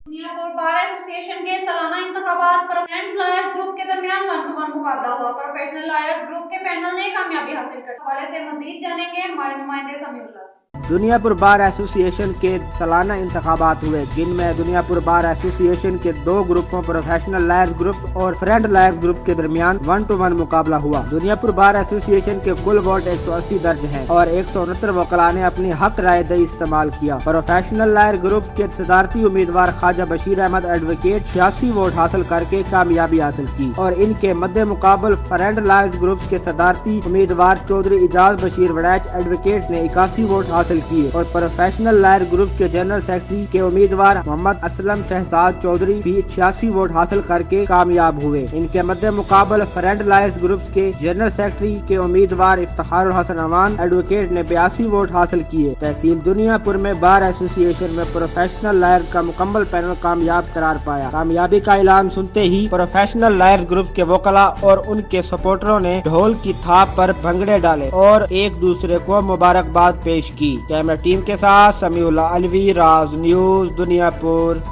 Duniyapur bar association के सालाना इंतखाबात प्रोफेशनल लॉयर्स ग्रुप के दरमियान 1-to-1 मुकाबला हुआ। प्रोफेशनल लॉयर्स ग्रुप के पैनल ने कामयाबी हासिल कर हवाले से मजीद जानेंगे हमारे नुमाइंदे समीउल्लाह से। दुनियापुर बार एसोसिएशन के सालाना इंतखाबात हुए, जिनमें दुनियापुर बार एसोसिएशन के दो ग्रुपों प्रोफेशनल लॉयर्स ग्रुप और फ्रेंड लॉयर्स ग्रुप के दरमियान 1-to-1 मुकाबला हुआ। दुनियापुर बार एसोसिएशन के कुल वोट 180 दर्ज हैं और 169 वकला ने अपनी हक राय दही इस्तेमाल किया। प्रोफेशनल लॉयर ग्रुप के सदारती उम्मीदवार ख्वाजा बशीर अहमद एडवोकेट 86 वोट हासिल करके कामयाबी हासिल की और इनके मद्दे मुकाबल फ्रेंड लॉयर्स ग्रुप के सदारती उम्मीदवार चौधरी इजाज बशीर वड़ैच एडवोकेट ने 81 वोट हासिल किए और प्रोफेशनल लॉयर ग्रुप के जनरल सेक्रेटरी के उम्मीदवार मोहम्मद असलम शहजाद चौधरी भी 86 वोट हासिल करके कामयाब हुए। इनके मद्दे मुकाबल फ्रेंड लॉयर्स ग्रुप के जनरल सेक्रेटरी के उम्मीदवार इफ्तिखारुल हसन अमान एडवोकेट ने 82 वोट हासिल किए। तहसील दुनियापुर में बार एसोसिएशन में प्रोफेशनल लॉयर्स का मुकम्मल पैनल कामयाब करार पाया। कामयाबी का ऐलान सुनते ही प्रोफेशनल लॉयर्स ग्रुप के वकला और उनके सपोर्टरों ने ढोल की थाप पर भंगड़े डाले और एक दूसरे को मुबारकबाद पेश की। कैमरा टीम के साथ समीउल्लाह अलवी, राज न्यूज़, दुनियापुर।